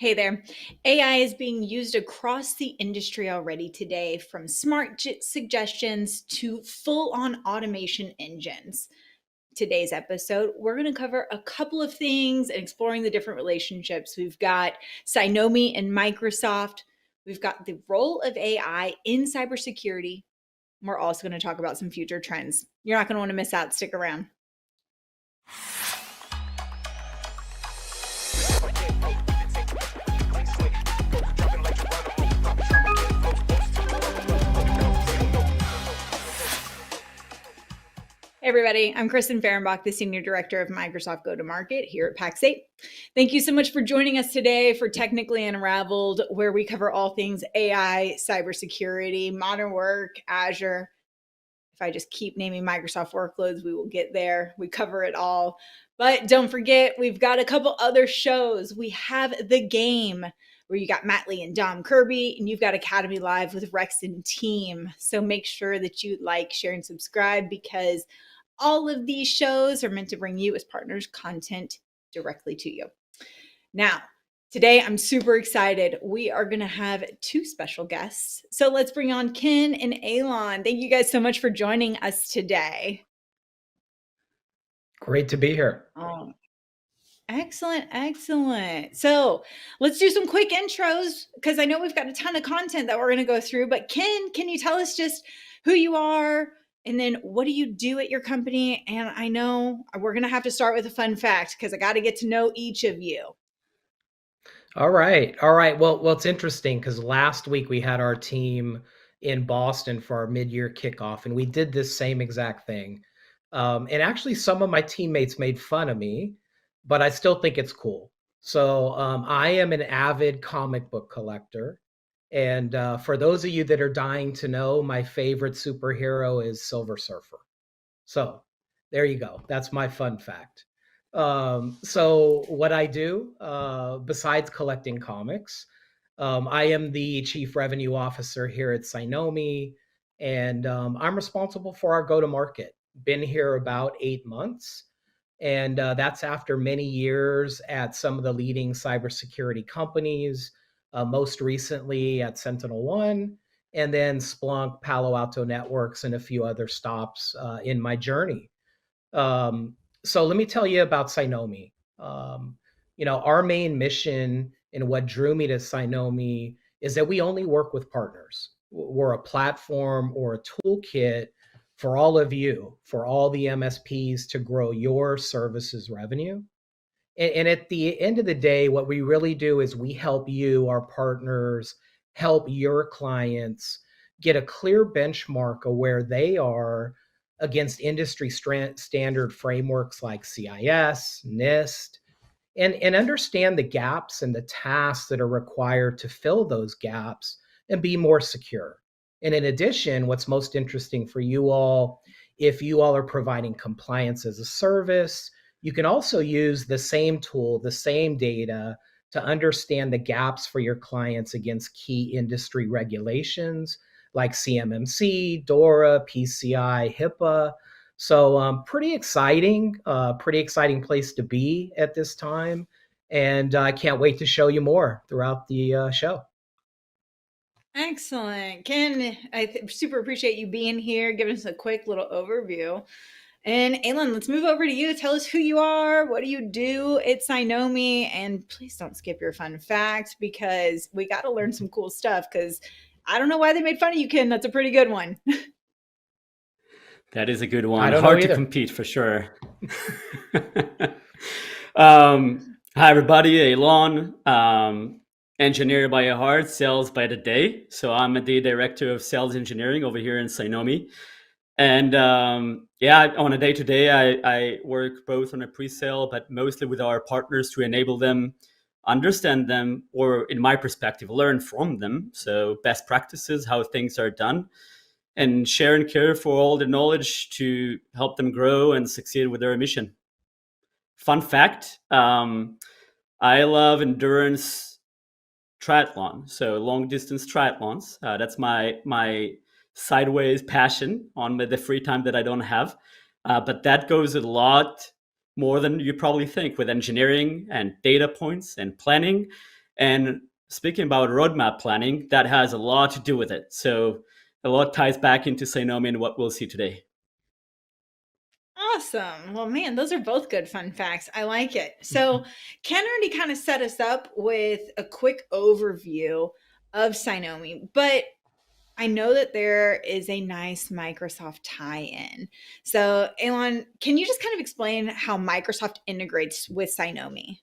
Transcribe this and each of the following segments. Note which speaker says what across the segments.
Speaker 1: Hey there. AI is being used across the industry already today, from smart suggestions to full on automation engines. Today's episode, we're going to cover a couple of things and exploring the different relationships. We've got Cynomi and Microsoft. We've got the role of AI in cybersecurity. We're also going to talk about some future trends. You're not going to want to miss out. Stick around. Hey everybody, I'm Kristen, the Senior Director of Microsoft Go-to-Market here at Pax8. Thank you so much for joining us today for Technically Unraveled, where we cover all things AI, cybersecurity, modern work, Azure. If I just keep naming Microsoft workloads, we will get there. We cover it all. But don't forget, we've got a couple other shows. We have The Game, where you got Matt Lee and Dom Kirby, and you've got Academy Live with Rex and team. So make sure that you like, share, and subscribe, because all of these shows are meant to bring you as partners content directly to you. Now, today I'm super excited. We are going to have two special guests. So let's bring on Ken and Eilon. Thank you guys so much for joining us today.
Speaker 2: Great to be here.
Speaker 1: Oh, excellent, excellent. So let's do some quick intros, because I know we've got a ton of content that we're going to go through. But Ken, can you tell us just who you are? And then what do you do at your company? And I know we're going to have to start with a fun fact, because I got to get to know each of you.
Speaker 2: All right. Well, it's interesting because last week we had our team in Boston for our mid-year kickoff, and we did this same exact thing. And actually, some of my teammates made fun of me, but I still think it's cool. So I am an avid comic book collector. And for those of you that are dying to know, my favorite superhero is Silver Surfer. So there you go. That's my fun fact. So what I do, besides collecting comics, I am the Chief Revenue Officer here at Cynomi, and I'm responsible for our go-to-market. Been here about 8 months, and that's after many years at some of the leading cybersecurity companies, most recently at SentinelOne, and then Splunk, Palo Alto Networks, and a few other stops in my journey. So let me tell you about Cynomi. Our main mission and what drew me to Cynomi is that we only work with partners. We're a platform or a toolkit for all of you, for all the MSPs to grow your services revenue. And at the end of the day, what we really do is we help you, our partners, help your clients get a clear benchmark of where they are against industry standard frameworks like CIS, NIST, and understand the gaps and the tasks that are required to fill those gaps and be more secure. And in addition, what's most interesting for you all, if you all are providing compliance as a service, you can also use the same tool, the same data to understand the gaps for your clients against key industry regulations like CMMC, DORA, PCI, HIPAA. So pretty exciting place to be at this time. And I can't wait to show you more throughout the show.
Speaker 1: Excellent. Ken, I super appreciate you being here, giving us a quick little overview. And Eilon, let's move over to you. Tell us who you are. What do you do at Cynomi? And please don't skip your fun fact, because we got to learn some cool stuff, because I don't know why they made fun of you, Ken. That's a pretty good one.
Speaker 3: That is a good one.
Speaker 2: I don't
Speaker 3: Hard
Speaker 2: know
Speaker 3: to
Speaker 2: either.
Speaker 3: compete for sure. Hi, everybody. Eilon, engineer by heart, sales by the day. So I'm the director of sales engineering over here in Cynomi. And on a day-to-day, I work both on a pre-sale, but mostly with our partners to enable them, understand them, or in my perspective, learn from them. So best practices, how things are done, and share and care for all the knowledge to help them grow and succeed with their mission. Fun fact, I love endurance triathlon, so long distance triathlons. That's my sideways passion on the free time that I don't have. But that goes a lot more than you probably think with engineering and data points and planning. And speaking about roadmap planning, that has a lot to do with it. So a lot ties back into Cynomi and what we'll see today.
Speaker 1: Awesome. Well, man, those are both good fun facts. I like it. So, Ken already kind of set us up with a quick overview of Cynomi, but I know that there is a nice Microsoft tie-in. So, Eilon, can you just kind of explain how Microsoft integrates with Cynomi?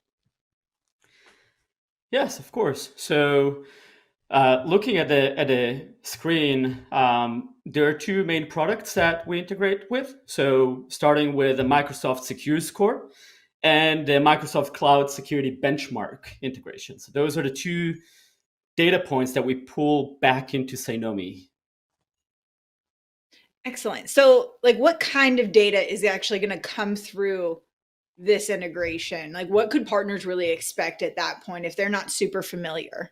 Speaker 3: Yes, of course. So looking at the screen, there are two main products that we integrate with. So starting with the Microsoft Secure Score and the Microsoft Cloud Security Benchmark integration. So those are the two data points that we pull back into Cynomi.
Speaker 1: Excellent. So, like, what kind of data is actually going to come through this integration? Like, what could partners really expect at that point if they're not super familiar?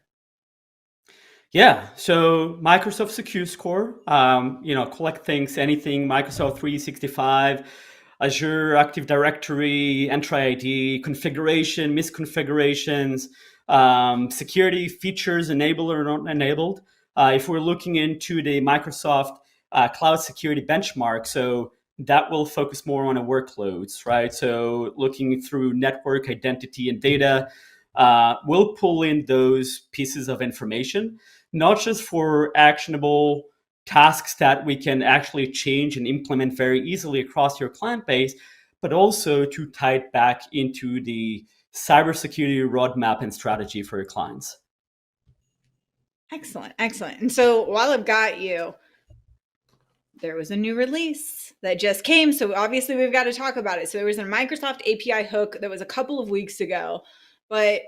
Speaker 3: Yeah, so Microsoft Secure Score, collect things, anything Microsoft 365, Azure Active Directory, Entra ID, configuration, misconfigurations, security features enabled or not enabled. If we're looking into the Microsoft Cloud Security Benchmark, so that will focus more on the workloads, right? So looking through network identity and data, we'll pull in those pieces of information, not just for actionable tasks that we can actually change and implement very easily across your client base, but also to tie it back into the cybersecurity roadmap and strategy for your clients.
Speaker 1: Excellent. Excellent. And so, while I've got you, there was a new release that just came. So, obviously, we've got to talk about it. So, there was a Microsoft API hook that was a couple of weeks ago, but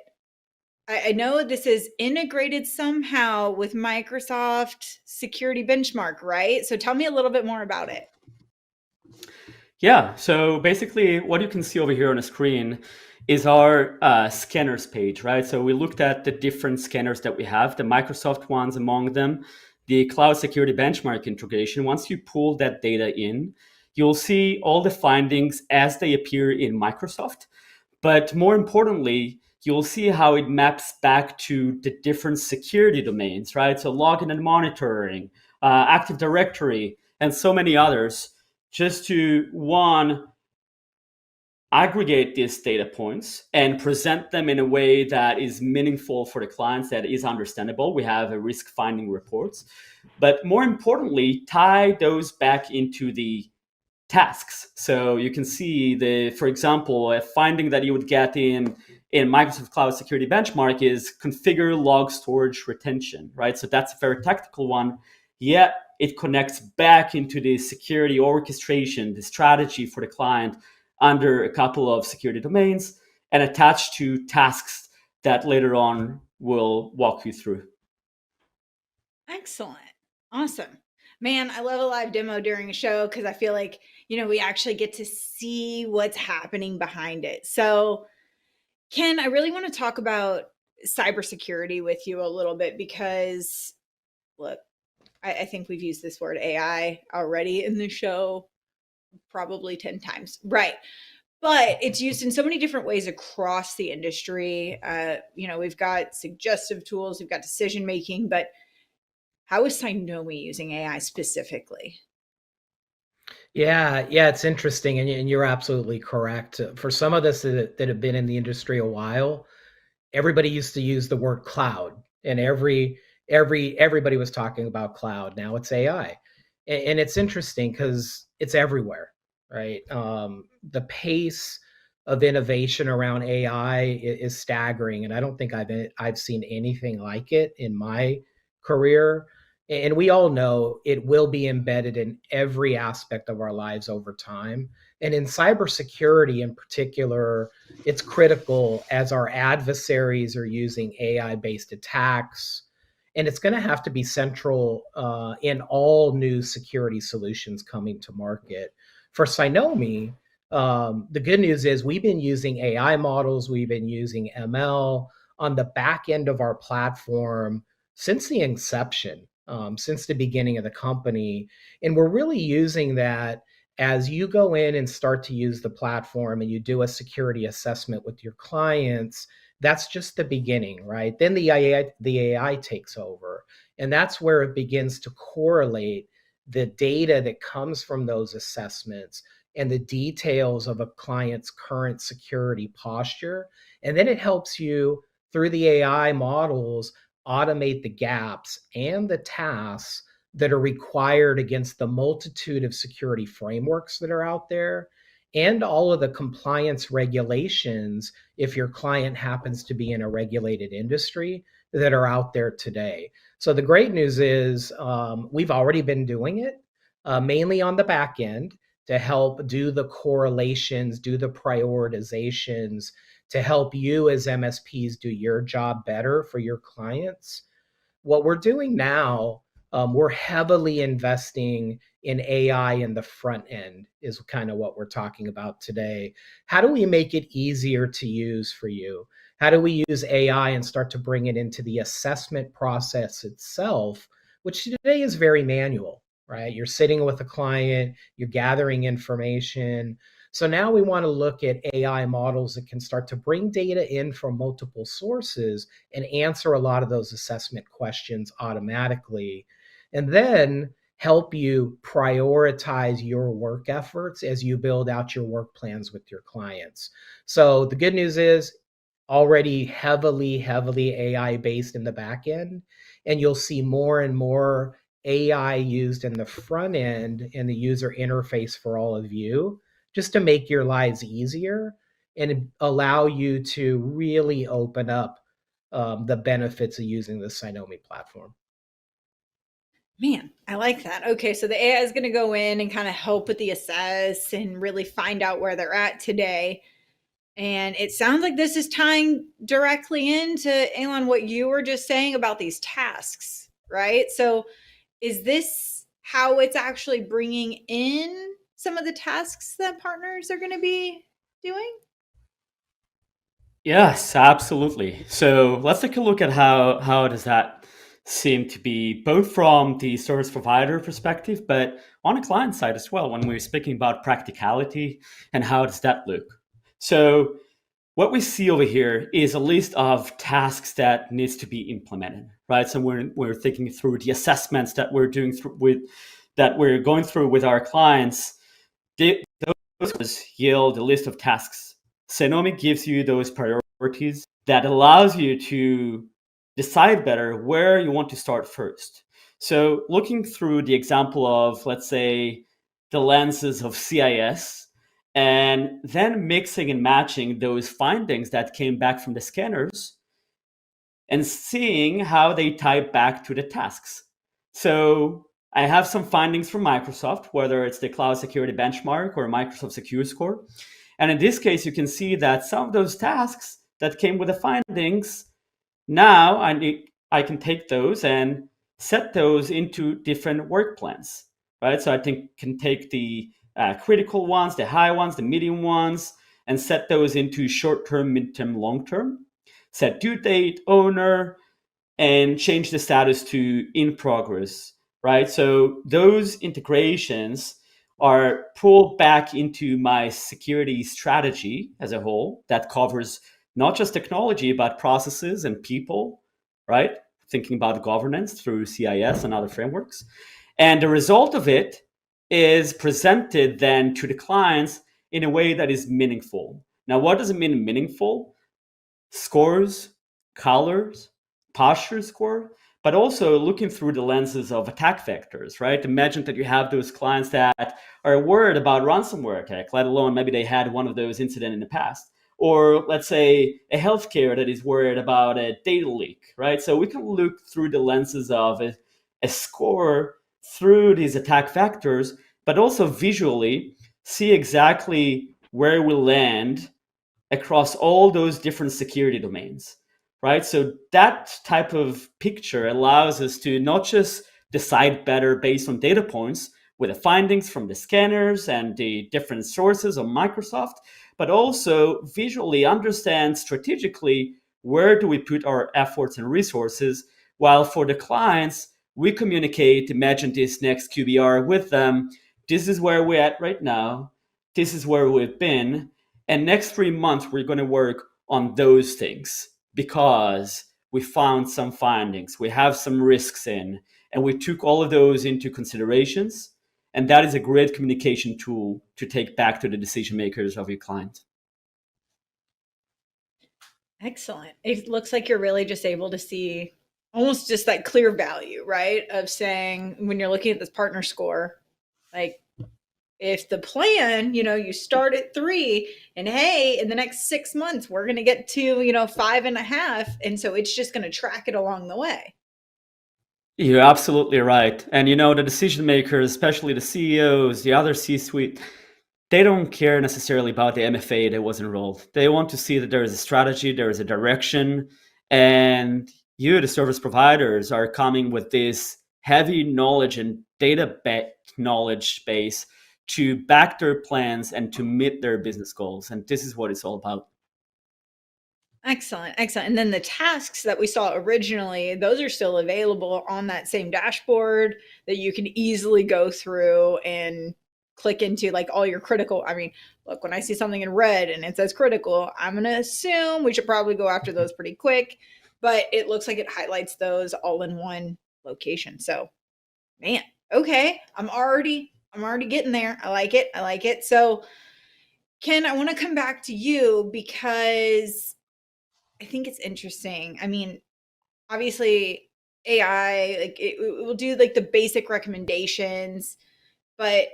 Speaker 1: I know this is integrated somehow with Microsoft Security Benchmark, right? So tell me a little bit more about it.
Speaker 3: Yeah, so basically what you can see over here on the screen is our scanners page, right? So we looked at the different scanners that we have, the Microsoft ones among them, the Cloud Security Benchmark integration. Once you pull that data in, you'll see all the findings as they appear in Microsoft. But more importantly, you'll see how it maps back to the different security domains, right? So login and monitoring, Active Directory, and so many others, just to one, aggregate these data points and present them in a way that is meaningful for the clients, that is understandable. We have a risk finding reports, but more importantly, tie those back into the tasks. So you can see for example, a finding that you would get in Microsoft Cloud Security Benchmark is configure log storage retention, right? So that's a very tactical one, yet it connects back into the security orchestration, the strategy for the client under a couple of security domains and attached to tasks that later on we'll walk you through.
Speaker 1: Excellent. Awesome. Man, I love a live demo during a show because I feel like, we actually get to see what's happening behind it. So, Ken, I really want to talk about cybersecurity with you a little bit because, look, I think we've used this word AI already in the show probably 10 times. Right. But it's used in so many different ways across the industry. We've got suggestive tools, we've got decision making, but how is Cynomi using AI specifically?
Speaker 2: Yeah, it's interesting, and you're absolutely correct. For some of us that have been in the industry a while, everybody used to use the word cloud, and everybody was talking about cloud. Now it's AI, and it's interesting because it's everywhere, right? The pace of innovation around AI is staggering, and I don't think I've seen anything like it in my career. And we all know it will be embedded in every aspect of our lives over time. And in cybersecurity in particular, it's critical as our adversaries are using AI-based attacks. And it's going to have to be central in all new security solutions coming to market. For Cynomi, the good news is we've been using AI models, we've been using ML on the back end of our platform since the inception, since the beginning of the company. And we're really using that as you go in and start to use the platform and you do a security assessment with your clients. That's just the beginning, right? Then the AI takes over. And that's where it begins to correlate the data that comes from those assessments and the details of a client's current security posture. And then it helps you, through the AI models, automate the gaps and the tasks that are required against the multitude of security frameworks that are out there and all of the compliance regulations if your client happens to be in a regulated industry that are out there today. So the great news is we've already been doing it mainly on the back end to help do the correlations, do the prioritizations, to help you as MSPs do your job better for your clients. What we're doing now, we're heavily investing in AI in the front end, is kind of what we're talking about today. How do we make it easier to use for you? How do we use AI and start to bring it into the assessment process itself, which today is very manual, right? You're sitting with a client, you're gathering information. So now we want to look at AI models that can start to bring data in from multiple sources and answer a lot of those assessment questions automatically, and then help you prioritize your work efforts as you build out your work plans with your clients. So the good news is already heavily AI based in the back end, and you'll see more and more AI used in the front end and the user interface for all of you, just to make your lives easier and allow you to really open up the benefits of using the Cynomi platform.
Speaker 1: Man, I like that. Okay, so the AI is going to go in and kind of help with the assess and really find out where they're at today. And it sounds like this is tying directly into, Eilon, what you were just saying about these tasks, right? So is this how it's actually bringing in some of the tasks that partners are going to be doing?
Speaker 3: Yes, absolutely. So let's take a look at how does that seem to be both from the service provider perspective, but on a client side as well, when we're speaking about practicality and how does that look. So what we see over here is a list of tasks that needs to be implemented, right? So we're thinking through the assessments that we're doing we're going through with our clients. Those yield a list of tasks. Cynomi gives you those priorities that allows you to decide better where you want to start first. So looking through the example of, let's say, the lenses of CIS, and then mixing and matching those findings that came back from the scanners and seeing how they tie back to the tasks. So I have some findings from Microsoft, whether it's the Cloud Security Benchmark or Microsoft Secure Score. And in this case, you can see that some of those tasks that came with the findings, now I can take those and set those into different work plans, right? So I can take the critical ones, the high ones, the medium ones, and set those into short-term, mid-term, long-term. Set due date, owner, and change the status to in progress, right? So those integrations are pulled back into my security strategy as a whole that covers not just technology, but processes and people, right? Thinking about governance through CIS and other frameworks. And the result of it is presented then to the clients in a way that is meaningful. Now, what does it mean meaningful? Scores, colors, posture score, but also looking through the lenses of attack vectors, right? Imagine that you have those clients that are worried about ransomware attack, let alone maybe they had one of those incidents in the past. Or let's say a healthcare that is worried about a data leak, right? So we can look through the lenses of a score through these attack vectors, but also visually see exactly where we land across all those different security domains, right? So that type of picture allows us to not just decide better based on data points with the findings from the scanners and the different sources of Microsoft, but also visually understand strategically where do we put our efforts and resources, while for the clients, we communicate, imagine this next QBR with them. This is where we're at right now. This is where we've been. And next 3 months, we're going to work on those things because we found some findings, we have some risks in, and we took all of those into considerations. And that is a great communication tool to take back to the decision makers of your client.
Speaker 1: Excellent. It looks like you're really just able to see almost just that clear value, right? Of saying when you're looking at this partner score, like if the plan, you start at 3 and hey, in the next 6 months, we're going to get to, 5.5. And so it's just going to track it along the way.
Speaker 3: You're absolutely right. And the decision makers, especially the CEOs, the other C-suite, they don't care necessarily about the MFA that was enrolled. They want to see that there is a strategy, there is a direction, and you, the service providers, are coming with this heavy knowledge and data knowledge base to back their plans and to meet their business goals. And this is what it's all about.
Speaker 1: Excellent. Excellent. And then the tasks that we saw originally, those are still available on that same dashboard that you can easily go through and click into, like all your critical. I mean, look, when I see something in red and it says critical, I'm going to assume we should probably go after those pretty quick, but it looks like it highlights those all in one location. So, man, okay. I'm already getting there. I like it. I like it. So, Ken, I want to come back to you because I think it's interesting. I mean, obviously AI, like it will do like the basic recommendations, but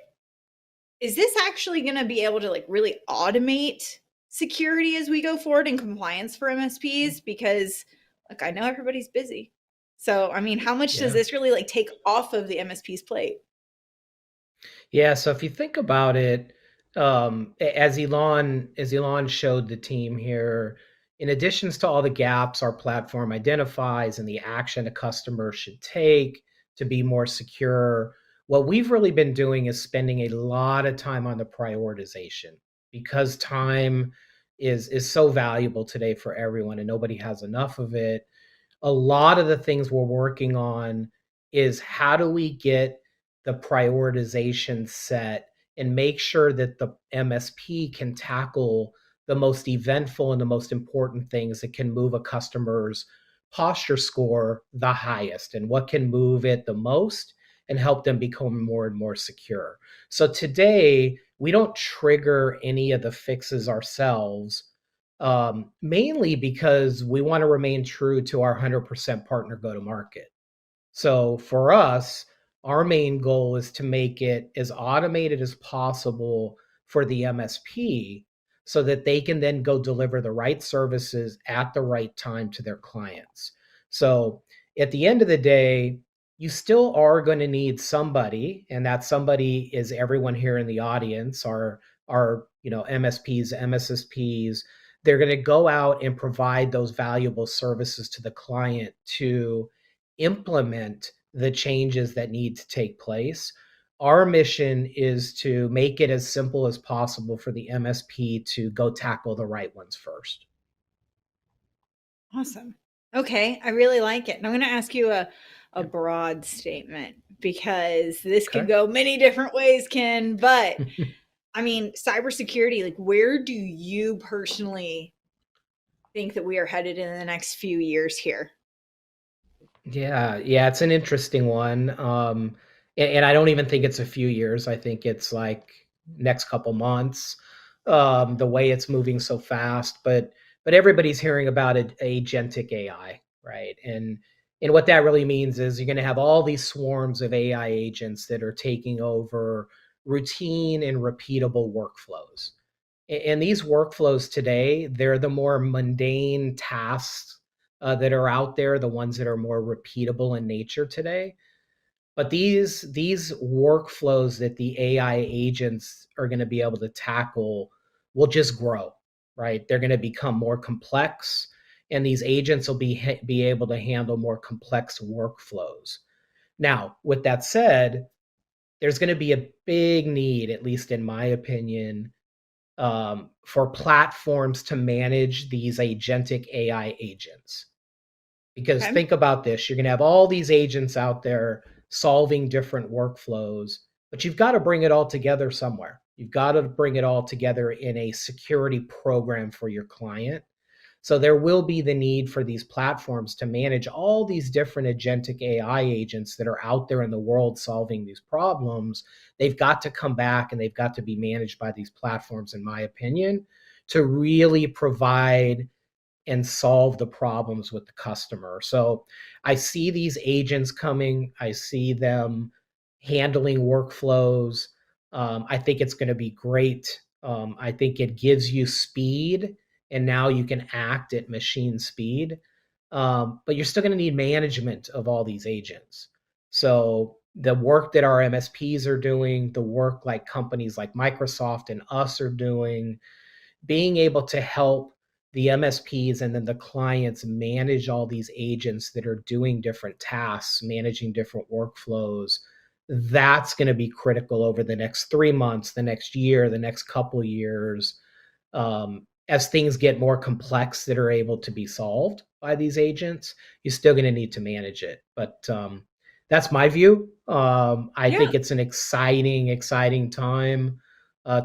Speaker 1: is this actually going to be able to like really automate security as we go forward and compliance for MSPs? Because like I know everybody's busy. So, I mean, how much does this really like take off of the MSP's plate?
Speaker 2: Yeah, so if you think about it, as Eilon showed the team here, in addition to all the gaps our platform identifies and the action a customer should take to be more secure, what we've really been doing is spending a lot of time on the prioritization because time is so valuable today for everyone and nobody has enough of it. A lot of the things we're working on is how do we get the prioritization set and make sure that the MSP can tackle the most eventful and the most important things that can move a customer's posture score the highest and what can move it the most and help them become more and more secure. So today, we don't trigger any of the fixes ourselves, mainly because we want to remain true to our 100% partner go-to-market. So for us, our main goal is to make it as automated as possible for the MSP so that they can then go deliver the right services at the right time to their clients. So at the end of the day, you still are going to need somebody, and that somebody is everyone here in the audience, our MSPs, MSSPs. They're going to go out and provide those valuable services to the client to implement the changes that need to take place. Our mission is to make it as simple as possible for the MSP to go tackle the right ones first.
Speaker 1: Awesome. Okay, I really like it. And I'm going to ask you a broad statement because this could go many different ways, Ken. But I mean, cybersecurity, like where do you personally think that we are headed in the next few years here?
Speaker 2: Yeah, it's an interesting one. And I don't even think it's a few years. I think it's like next couple months. The way it's moving so fast, but everybody's hearing about it, agentic AI, right? And what that really means is you're going to have all these swarms of AI agents that are taking over routine and repeatable workflows. And these workflows today, they're the more mundane tasks that are out there, the ones that are more repeatable in nature today. But these workflows that the AI agents are going to be able to tackle will just grow, right? They're going to become more complex, and these agents will be able to handle more complex workflows. Now, with that said, there's going to be a big need, at least in my opinion, for platforms to manage these agentic AI agents. Because think about this, you're going to have all these agents out there solving different workflows, but you've got to bring it all together somewhere. You've got to bring it all together in a security program for your client. So there will be the need for these platforms to manage all these different agentic AI agents that are out there in the world solving these problems. They've got to come back and they've got to be managed by these platforms, in my opinion, to really provide and solve the problems with the customer. So I see these agents coming. I see them handling workflows. I think it's going to be great. I think it gives you speed, and now you can act at machine speed. But you're still going to need management of all these agents. So the work that our MSPs are doing, the work like companies like Microsoft and us are doing, being able to help the MSPs and then the clients manage all these agents that are doing different tasks, managing different workflows, that's going to be critical over the next 3 months, the next year, the next couple years, as things get more complex that are able to be solved by these agents. You're still going to need to manage it. But that's my view. I
Speaker 1: Yeah.
Speaker 2: think it's an exciting time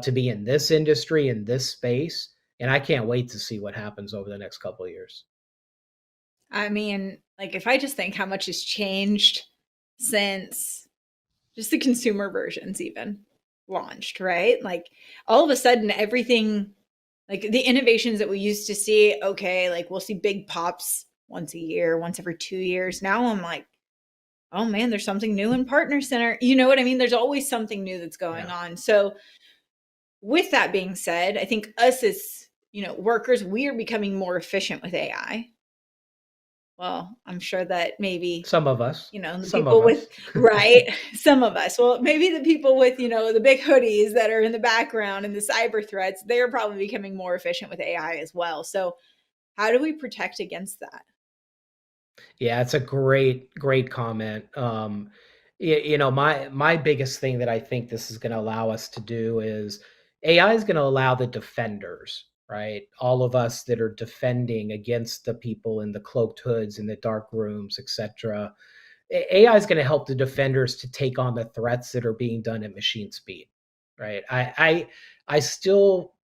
Speaker 2: to be in this industry, in this space. And I can't wait to see what happens over the next couple of years.
Speaker 1: I mean, like if I just think how much has changed since just the consumer versions even launched, right? Like all of a sudden everything, like the innovations that we used to see, okay, like we'll see big pops once a year, once every 2 years. Now I'm like, oh man, there's something new in Partner Center. You know what I mean? There's always something new that's going on. So with that being said, I think us as, workers, we are becoming more efficient with AI. Well, I'm sure that maybe,
Speaker 2: Some of us,
Speaker 1: the
Speaker 2: some of
Speaker 1: people with,
Speaker 2: us.
Speaker 1: right? Some of us. Well, maybe the people with, the big hoodies that are in the background and the cyber threats, they're probably becoming more efficient with AI as well. So, how do we protect against that?
Speaker 2: Yeah, it's a great comment. My biggest thing that I think this is going to allow us to do is AI is going to allow the defenders, right? All of us that are defending against the people in the cloaked hoods, in the dark rooms, etc. AI is going to help the defenders to take on the threats that are being done at machine speed, right? I still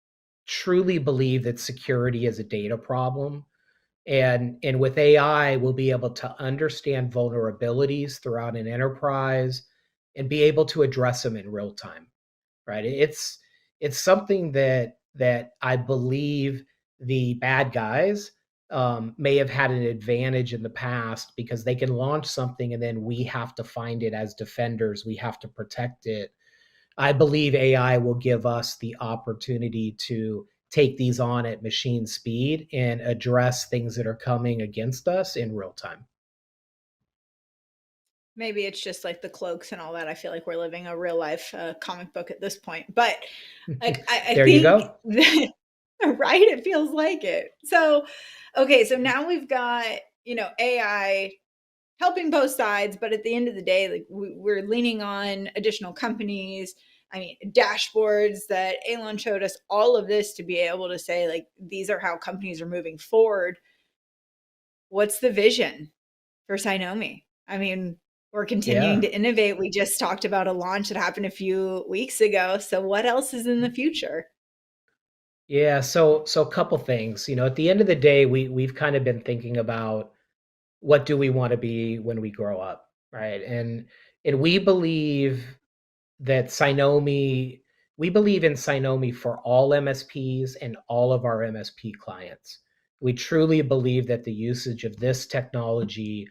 Speaker 2: truly believe that security is a data problem, and with AI, we'll be able to understand vulnerabilities throughout an enterprise and be able to address them in real time, right? It's something that I believe the bad guys may have had an advantage in the past because they can launch something and then we have to find it as defenders. We have to protect it. I believe AI will give us the opportunity to take these on at machine speed and address things that are coming against us in real time.
Speaker 1: Maybe it's just like the cloaks and all that. I feel like we're living a real life comic book at this point. But like, I
Speaker 2: There you
Speaker 1: think
Speaker 2: go.
Speaker 1: that, right? It feels like it. So, okay, so now we've got, AI helping both sides, but at the end of the day, like we're leaning on additional companies. I mean, dashboards that Eilon showed us, all of this to be able to say, like, these are how companies are moving forward. What's the vision for Cynomi? I mean, we're continuing
Speaker 2: Yeah.
Speaker 1: to innovate. We just talked about a launch that happened a few weeks ago. So, what else is in the future?
Speaker 2: Yeah, so a couple things. At the end of the day, we've kind of been thinking about what do we want to be when we grow up, right? And that Cynomi, we believe in Cynomi for all MSPs and all of our MSP clients. We truly believe that the usage of this technology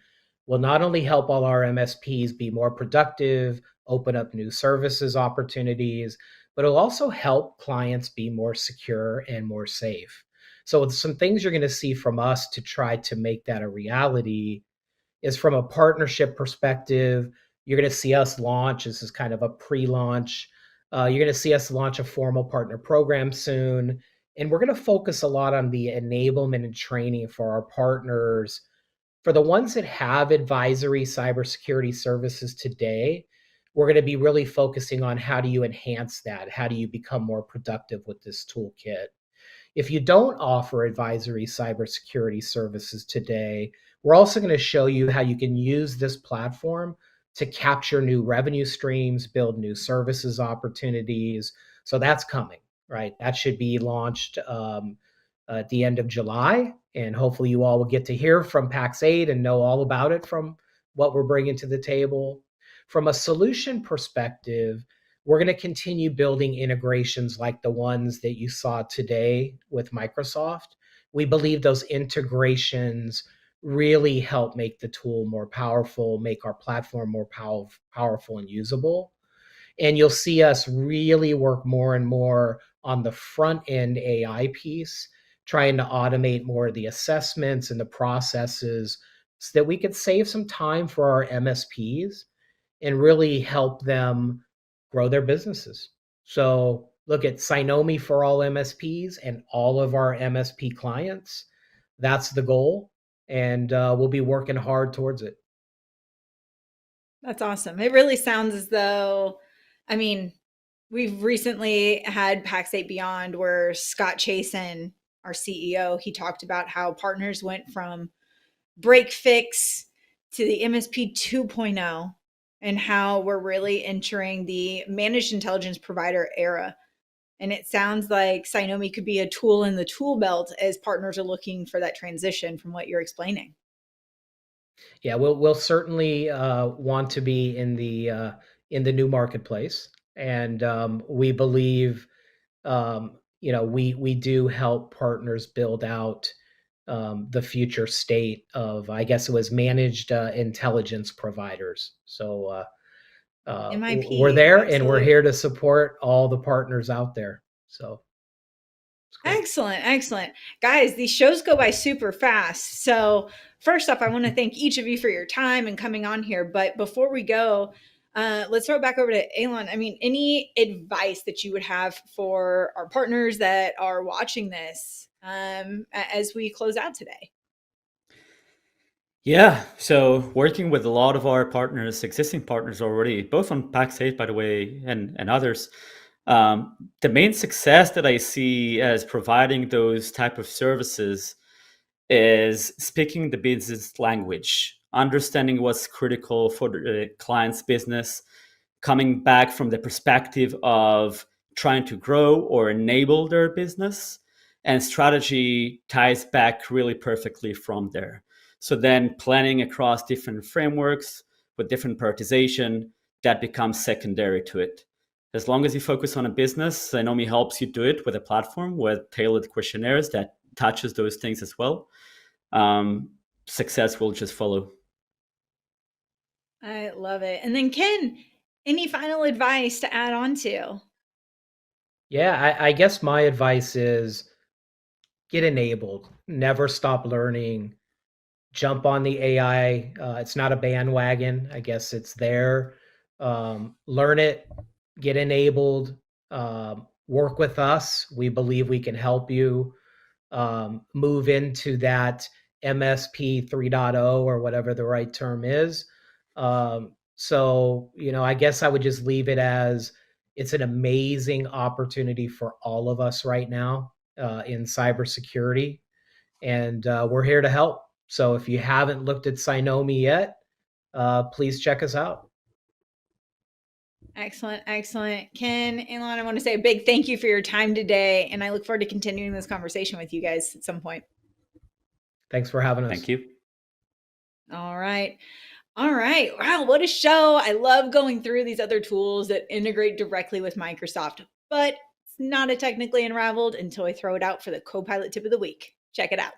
Speaker 2: will not only help all our MSPs be more productive, open up new services opportunities, but it'll also help clients be more secure and more safe. So, some things you're going to see from us to try to make that a reality is from a partnership perspective. You're going to see us launch. This is kind of a pre-launch. You're going to see us launch a formal partner program soon. And we're going to focus a lot on the enablement and training for our partners. For the ones that have advisory cybersecurity services today, we're going to be really focusing on how do you enhance that? How do you become more productive with this toolkit? If you don't offer advisory cybersecurity services today, we're also going to show you how you can use this platform to capture new revenue streams, build new services opportunities. So that's coming, right? That should be launched at the end of July. And hopefully you all will get to hear from Pax8 and know all about it from what we're bringing to the table. From a solution perspective, we're going to continue building integrations like the ones that you saw today with Microsoft. We believe those integrations really help make the tool more powerful, make our platform more powerful and usable. And you'll see us really work more and more on the front end AI piece, trying to automate more of the assessments and the processes so that we could save some time for our MSPs and really help them grow their businesses. So look at Cynomi for all MSPs and all of our MSP clients. That's the goal. And we'll be working hard towards it.
Speaker 1: That's awesome. It really sounds as though, I mean, we've recently had Pax8 Beyond where Scott Chasen, our CEO, he talked about how partners went from break fix to the MSP 2.0 and how we're really entering the managed intelligence provider era. And it sounds like Cynomi could be a tool in the tool belt as partners are looking for that transition from what you're explaining.
Speaker 2: Yeah, we'll certainly want to be in the new marketplace, and we believe we do help partners build out the future state of, I guess it was managed intelligence providers. So
Speaker 1: MIP,
Speaker 2: we're there,
Speaker 1: absolutely.
Speaker 2: and we're here to support all the partners out there. So
Speaker 1: excellent. Guys, these shows go by super fast. So first off, I want to thank each of you for your time and coming on here. But before we go, let's throw it back over to Eilon. I mean, any advice that you would have for our partners that are watching this as we close out today?
Speaker 3: Yeah, so working with a lot of our partners, existing partners already, both on Pax8, by the way, and others, the main success that I see as providing those type of services is speaking the business language, understanding what's critical for the client's business, coming back from the perspective of trying to grow or enable their business, and strategy ties back really perfectly from there. So then planning across different frameworks with different prioritization, that becomes secondary to it. As long as you focus on a business, Cynomi helps you do it with a platform with tailored questionnaires that touches those things as well. Success will just follow.
Speaker 1: I love it. And then Ken, any final advice to add on to?
Speaker 2: Yeah, I guess my advice is get enabled, never stop learning, jump on the AI. It's not a bandwagon. I guess it's there. Learn it, get enabled, work with us. We believe we can help you move into that MSP 3.0 or whatever the right term is. So, I guess I would just leave it as it's an amazing opportunity for all of us right now in cybersecurity. And we're here to help. So if you haven't looked at Cynomi yet, please check us out.
Speaker 1: Excellent. Ken, Eilon, I want to say a big thank you for your time today. And I look forward to continuing this conversation with you guys at some point.
Speaker 2: Thanks for having us.
Speaker 3: Thank you.
Speaker 1: All right. Wow, what a show. I love going through these other tools that integrate directly with Microsoft, but it's not a technically unraveled until I throw it out for the Copilot Tip of the Week. Check it out.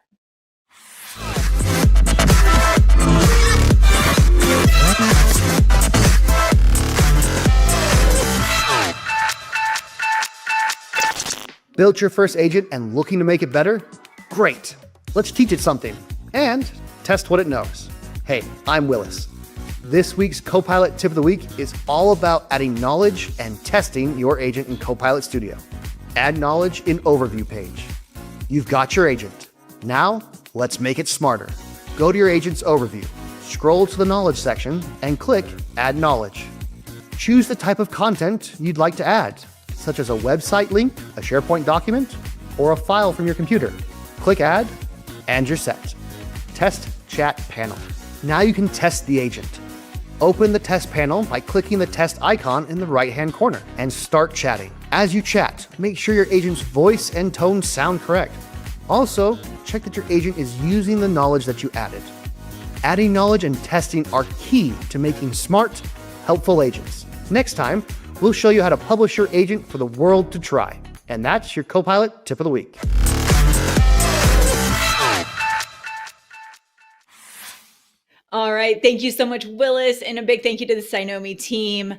Speaker 4: Built your first agent and looking to make it better? Great. Let's teach it something and test what it knows. Hey, I'm Willis. This week's Copilot Tip of the Week is all about adding knowledge and testing your agent in Copilot Studio. Add knowledge in Overview page. You've got your agent. Now, let's make it smarter. Go to your agent's overview, scroll to the knowledge section, and click Add Knowledge. Choose the type of content you'd like to add, such as a website link, a SharePoint document, or a file from your computer. Click Add, and you're set. Test Chat Panel. Now you can test the agent. Open the test panel by clicking the test icon in the right-hand corner and start chatting. As you chat, make sure your agent's voice and tone sound correct. Also, check that your agent is using the knowledge that you added. Adding knowledge and testing are key to making smart, helpful agents. Next time, we'll show you how to publish your agent for the world to try. And that's your Copilot Tip of the Week.
Speaker 1: All right. Thank you so much, Willis. And a big thank you to the Cynomi team.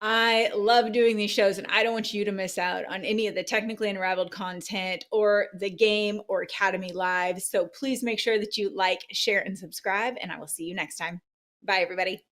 Speaker 1: I love doing these shows, and I don't want you to miss out on any of the Technically Unraveled content or the game or Academy Live. So please make sure that you like, share, and subscribe, and I will see you next time. Bye, everybody.